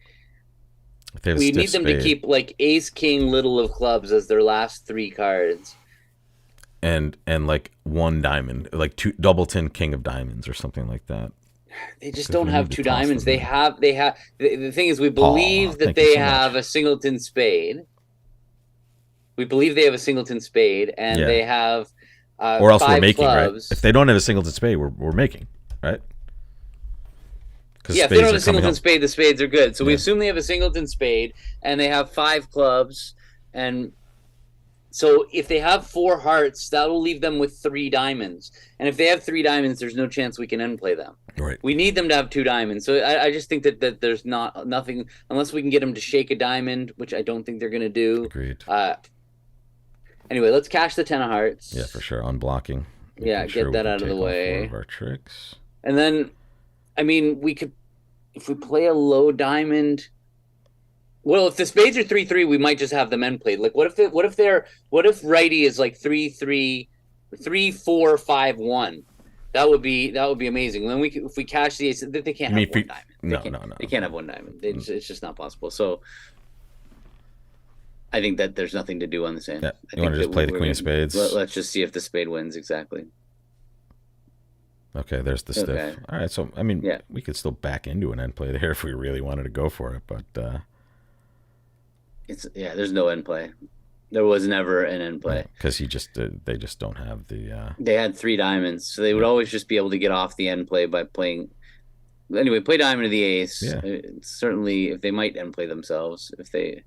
have a we stiff need them to spade keep like ace king little of clubs as their last 3 cards. and like 1 diamond, like 2 Doubleton king of diamonds or something like that. They just 'Cause don't we have need to 2 toss diamonds. them They in. have the thing is we believe that thank you they so much. have a singleton spade. We believe they have a singleton spade and Yeah. they have Or else 5 we're making, clubs. right? If they don't have a singleton spade, we're making, right? Yeah, if they don't have a singleton spade, the spades are good. So we assume they have a singleton spade and they have 5 clubs. And so if they have 4 hearts, that will leave them with 3 diamonds. And if they have 3 diamonds, there's no chance we can end play them. Right. We need them to have 2 diamonds. So I just think that there's nothing, unless we can get them to shake a diamond, which I don't think they're going to do. Agreed. Anyway, let's cash the 10 of hearts. Yeah, for sure. Unblocking. Yeah, Making sure get we that can out of the take all 4 way. of our tricks. And then, I mean, we could, if we play a low diamond. Well, if the spades are 3-3, we might just have them end played. Like, what if righty is like 3-3, 3-4-5-1? That would be amazing. Then if we cash the ace, they can't have 1 diamond. No. They can't have 1 diamond. It's just not possible. So I think that there's nothing to do on this end. Yeah. You want to just play the queen of spades? Let's just see if the spade wins exactly. Okay, there's the stiff. Okay. All right, so I mean, Yeah. we could still back into an end play there if we really wanted to go for it, but There's no end play. There was never an end play because they just don't have the. They had 3 diamonds, so they would always just be able to get off the end play by playing. Anyway, play diamond to the ace. Yeah. Certainly, if they might end play themselves, if they.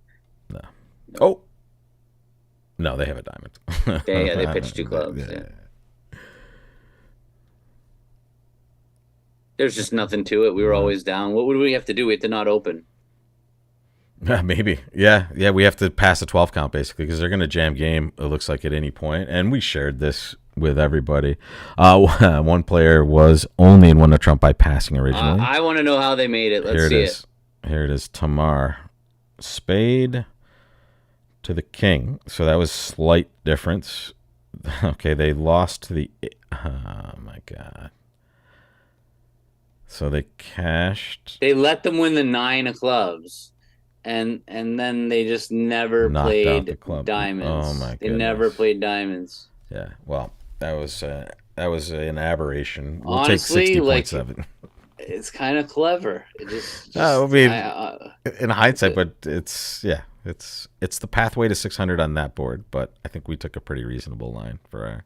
No. Oh. No, they have a diamond. They pitched 2 clubs. Yeah. There's just nothing to it. We were always down. What would we have to do? We had to not open. Maybe. Yeah. We have to pass a 12 count basically because they're going to jam game, it looks like, at any point. And we shared this with everybody. One player was only in one to trump by passing originally. I want to know how they made it. Let's see it. Here it is. Tamar. Spade to the king. So that was slight difference. Okay, they lost to the... Oh, my God. So they cashed. They let them win the 9 of clubs. And then they just never played diamonds. Oh my goodness. They never played diamonds. Yeah, well, that was an aberration. We'll Honestly, take 60.7. It's kind of clever. It just I mean, in hindsight, but it's the pathway to 600 on that board. But I think we took a pretty reasonable line for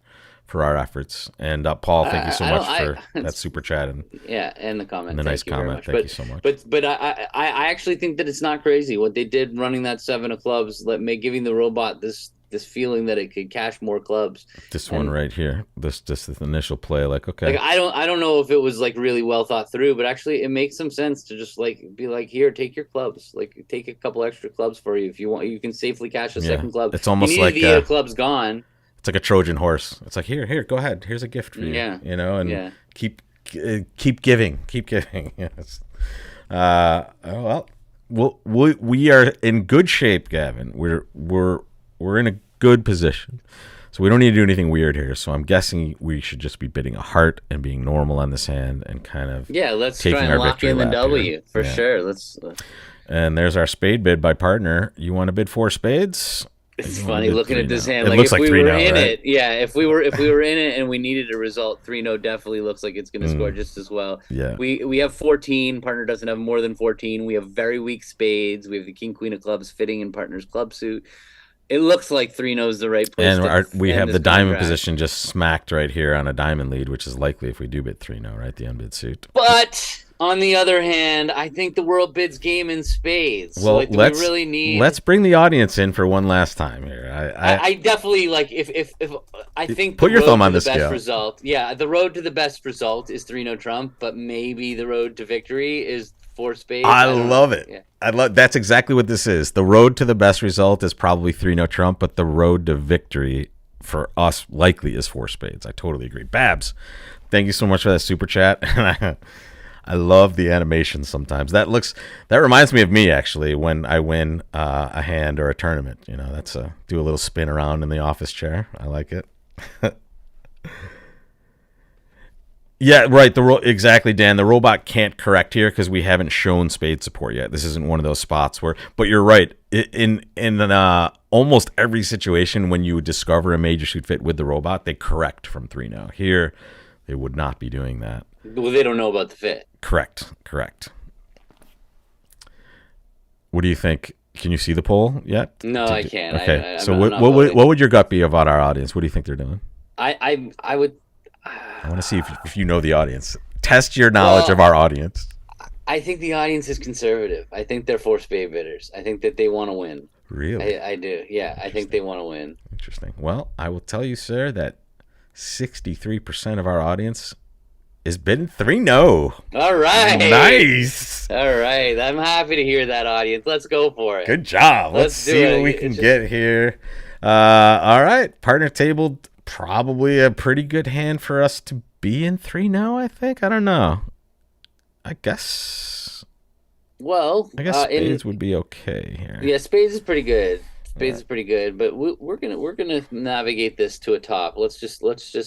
our efforts. And Paul, thank you so much for that super chat and and the comment. And the nice comment. Thank you so much. But I actually think that it's not crazy what they did running that 7 of clubs, giving the robot this feeling that it could cash more clubs. This one right here, this initial play, okay. I don't know if it was really well thought through, but actually it makes some sense to just be here, take your clubs, take a couple extra clubs for you if you want. You can safely cash a second club. It's almost like the 8 of clubs gone. It's like a Trojan horse. It's like here, go ahead. Here's a gift for you. Yeah. And keep giving, Yes. Well, we are in good shape, Gavin. We're in a good position, so we don't need to do anything weird here. So I'm guessing we should just be bidding a heart and being normal on this hand and kind of let's try and lock in the W for sure. Let's. And there's our spade bid by partner. You want to bid 4 spades? It's funny looking at this hand. It looks if like we 3 were now, in right? it, if we were in it and we needed a result, 3-0 definitely looks like it's going to score just as well. Yeah. We have 14. Partner doesn't have more than 14. We have very weak spades. We have the king queen of clubs fitting in partner's club suit. It looks like 3-0 is the right place. And we have the diamond position just smacked right here on a diamond lead, which is likely if we do bid 3-0, right? The unbid suit. But on the other hand, I think the world bids game in spades. Well, do we really need? Let's bring the audience in for one last time here. I definitely if I think put your thumb on the scale. Result, the road to the best result is 3-0 trump, but maybe the road to victory is 4 spades. I love it. Yeah. That's exactly what this is. The road to the best result is probably 3-0 trump, but the road to victory for us likely is 4 spades. I totally agree. Babs, thank you so much for that super chat. I love the animation sometimes. That reminds me of me actually when I win a hand or a tournament. That's do a little spin around in the office chair. I like it. Yeah, right. Exactly, Dan. The robot can't correct here because we haven't shown spade support yet. This isn't one of those spots where. But you're right. In almost every situation when you discover a major suit fit with the robot, they correct from 3-0. Here, they would not be doing that. Well, they don't know about the fit. Correct. What do you think? Can you see the poll yet? No, I can't. Okay. What would your gut be about our audience? What do you think they're doing? I would. I want to see if you know the audience. Test your knowledge of our audience. I think the audience is conservative. I think they're 4 spade bidders. I think that they want to win. Really? I do. Yeah, I think they want to win. Interesting. Well, I will tell you, sir, that 63% of our audience is bidding 3-0. All right. Nice. All right. I'm happy to hear that, audience. Let's go for it. Good job. Let's see what we can get here. All right. Partner tabled. Probably a pretty good hand for us to be in 3-0, I think. I don't know. I guess spades would be okay here. Yeah, spades is pretty good. Spades is pretty good, but we're gonna navigate this to a top. Let's just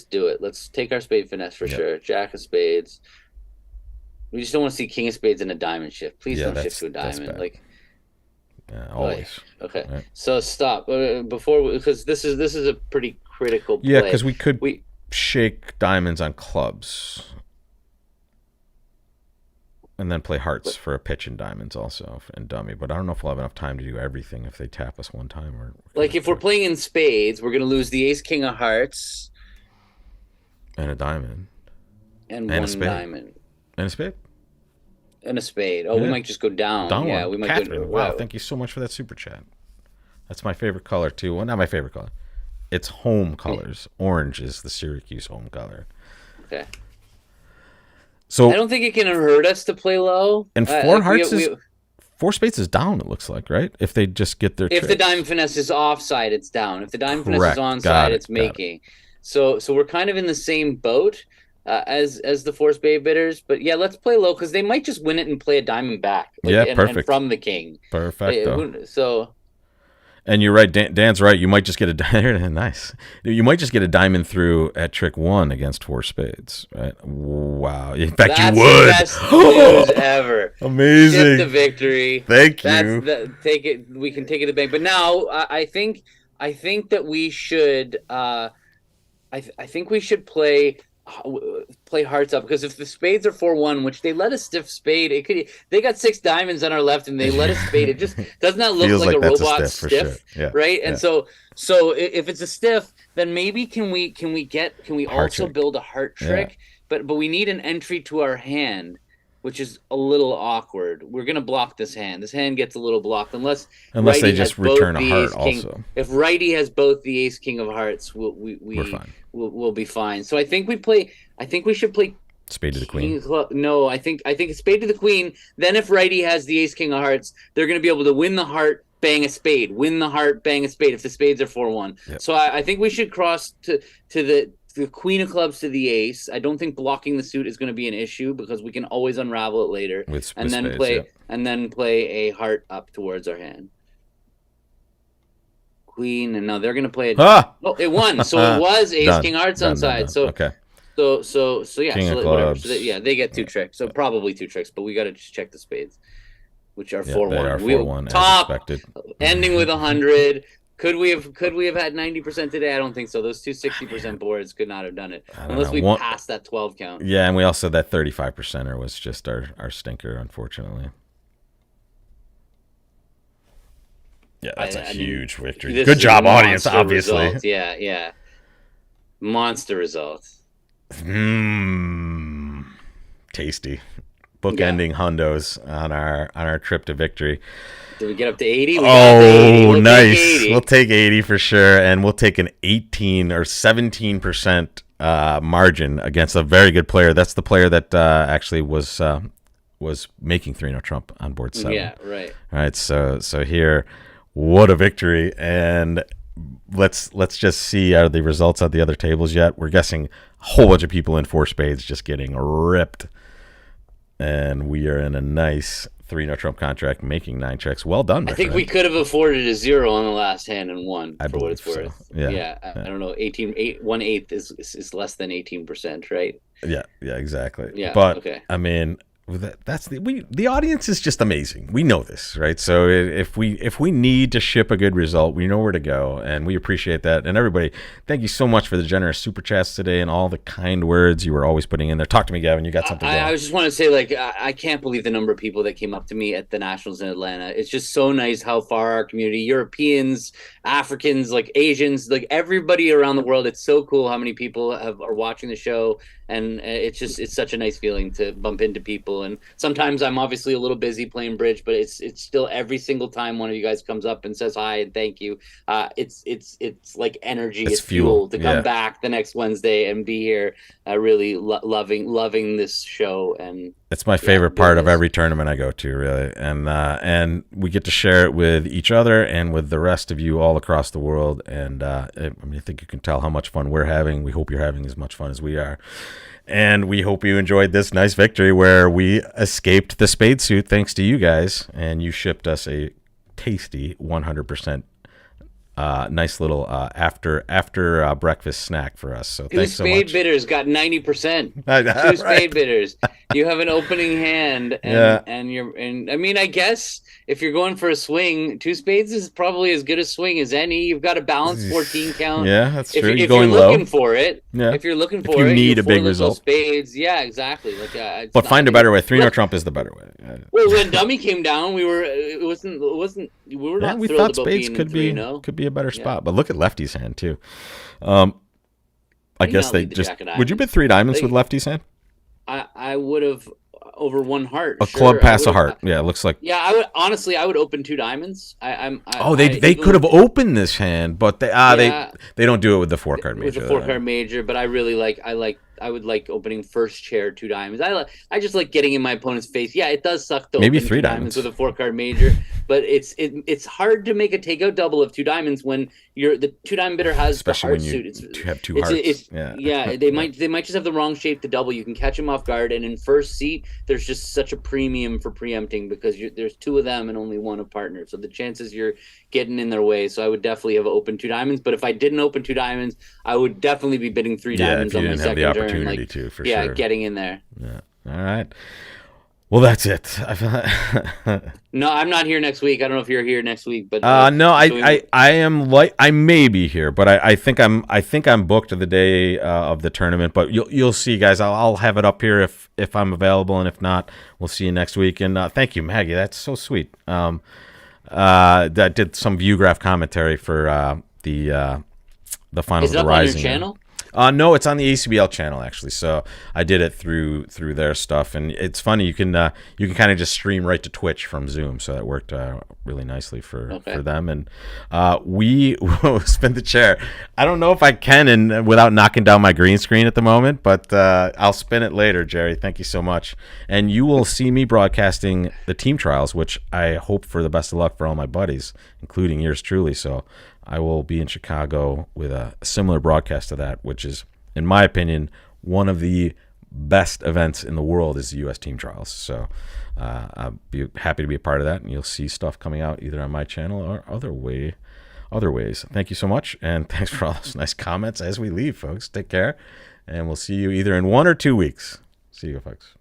do it. Let's take our spade finesse for sure. Jack of spades. We just don't want to see king of spades and a diamond shift. Please don't shift to a diamond. Always. Okay. Right. So stop because this is a pretty critical play. Yeah, because we could shake diamonds on clubs. And then play hearts for a pitch and diamonds also and dummy. But I don't know if we'll have enough time to do everything if they tap us one time. Or like if we're playing in spades, we're going to lose the ace king of hearts and a diamond and one diamond and a spade and a spade. Oh, we might just go down. Yeah, we might. Catherine, wow! Thank you so much for that super chat. That's my favorite color too. Well, not my favorite color. It's home colors. Orange is the Syracuse home color. Okay. So I don't think it can hurt us to play low. And four hearts is four spades is down. It looks like, right? If they just get their if the diamond finesse is offside, it's down. If the diamond finesse is onside, it's making. So we're kind of in the same boat as the four spade bidders. But yeah, let's play low because they might just win it and play a diamond back. Perfect. And from the king. Perfect. So. And you're right. Dan's right. You might just get a diamond. Nice. You might just get a diamond through at trick one against four spades. Right? Wow. In fact, you would. That's the best news ever. Amazing. Get the victory. Thank you. Take it. We can take it to the bank. But now I think that we should. I think we should play hearts up because if the spades are 4-1, which they let a stiff spade, they got 6 diamonds on our left and they let a spade. It just doesn't that look like a robot stiff, sure. Right? And so if it's a stiff, then maybe can we also build a heart trick? Yeah. But we need an entry to our hand, which is a little awkward. We're gonna block this hand. This hand gets a little blocked unless they just return a heart also. If righty has both the ace king of hearts, we're fine. We'll be fine. So I think we should play spade to the queen. No, I think spade to the queen. Then if righty has the ace king of hearts, they're going to be able to win the heart, bang a spade. Win the heart, bang a spade. If the spades are 4-1, yep. So I think we should cross to the queen of clubs to the ace. I don't think blocking the suit is going to be an issue because we can always unravel it later and then play a heart up towards our hand. Queen, and now they're going to play it. Oh, it won. So it was ace king hearts on side. So okay. So yeah. King of clubs. So they get 2 tricks. So probably 2 tricks, but we got to just check the spades, which are 4-1. They are 4-1 top, as expected. Ending with 100. Could we have had 90% today? I don't think so. Those 2 60% boards could not have done it unless we passed that 12 count. Yeah, and we also that 35%er was just our stinker, unfortunately. Yeah, that's a huge victory. Good job, audience, obviously. Result. Yeah. Monster results. Tasty. Bookending hundos on our trip to victory. Did we get up to 80? We'll nice. 80. We'll take 80 for sure, and we'll take an 18 or 17% margin against a very good player. That's the player that actually was making 3-0 Trump on board 7. Yeah, right. All right, so here, what a victory! And let's just see are the results at the other tables yet. We're guessing a whole bunch of people in 4 spades just getting ripped, and we are in a nice 3-0 Trump contract, making 9 checks. Well done. I think we could have afforded a 0 on the last hand and won. For what it's worth. So. Yeah. I don't know. 1/8 is less than 18%, right? Yeah. Exactly. Yeah. But okay. I mean, that's the audience is just amazing. We know this, right? So if we need to ship a good result, we know where to go, and we appreciate that. And everybody, thank you so much for the generous super chats today and all the kind words you were always putting in there. Talk to me, Gavin. You got something going. I just want to say, like, I can't believe the number of people that came up to me at the Nationals in Atlanta. It's just so nice how far our community, Europeans, Africans, like Asians, like everybody around the world. It's so cool how many people are watching the show. And it's such a nice feeling to bump into people. And sometimes I'm obviously a little busy playing bridge, but it's still every single time one of you guys comes up and says hi and thank you. It's like energy, it's fuel to come back the next Wednesday and be here. Really loving this show, and it's my favorite part of every tournament I go to, really. And we get to share it with each other and with the rest of you all across the world. And I think you can tell how much fun we're having. We hope you're having as much fun as we are. And we hope you enjoyed this nice victory where we escaped the spade suit thanks to you guys. And you shipped us a tasty 100% nice little after breakfast snack for us. So Two thanks so spade much. bidders got 90%. Two Right. spade bidders. You have an opening hand, Yeah. and I mean, I guess if you're going for a swing, two spades is probably as good a swing as any. You've got a balanced 14 count. Yeah, that's true. You're If you're going low. looking for it, Yeah. if you're looking If for you it, need you a big four little result. spades. Yeah, exactly. Like, But find a better way. 3-note trump is the better way. Well, when dummy came down, we were we were not we thrilled thought about spades being could in be 3-0. could be a better Yeah. spot. But look at lefty's hand too. I May guess not they lead the just jack of would you diamonds. bid 3 diamonds They- with lefty's hand? I would have over one heart. A sure, club I pass a would've- heart. Yeah, it looks like. Yeah, I would honestly. I would open 2 diamonds. They could have opened this hand, but Yeah. they don't do it with the 4-card with major. a 4-card major, but I really I would like opening first chair 2 diamonds. I just like getting in my opponent's face. Yeah, it does suck to Maybe open 3 2 diamonds with a 4-card major, but it's hard to make a takeout double of 2 diamonds when the 2 diamond bidder has Especially the when heart you suit. have 2 hearts. Yeah, they might just have the wrong shape to double. You can catch them off guard, and in first seat, there's just such a premium for preempting because there's 2 of them and only 1 of partner. So the chances you're getting in their way. So I would definitely have opened 2 diamonds. But if I didn't open 2 diamonds, I would definitely be bidding 3 diamonds if you on my didn't have the second turn. opportunity to, for Yeah, sure. getting in there. Yeah. All right. Well, that's it. No, I'm not here next week. I don't know if you're here next week, but no, I am I may be here, but I think I'm booked the day of the tournament. But you'll see, guys. I'll have it up here if I'm available, and if not, we'll see you next week. And thank you, Maggie. That's so sweet. I did some ViewGraph commentary for the finals Is it of the up on your Rising. channel? No, it's on the ACBL channel actually. So I did it through their stuff, and it's funny. You can kind of just stream right to Twitch from Zoom, so that worked really nicely for them. And we will spin the chair. I don't know if I can and without knocking down my green screen at the moment, but I'll spin it later, Jerry. Thank you so much. And you will see me broadcasting the team trials, which I hope for the best of luck for all my buddies, including yours truly. So I will be in Chicago with a similar broadcast to that, which is, in my opinion, one of the best events in the world is the U.S. Team Trials. So I'll be happy to be a part of that, and you'll see stuff coming out either on my channel or other ways. Thank you so much, and thanks for all those nice comments as we leave, folks. Take care, and we'll see you either in 1 or 2 weeks. See you, folks.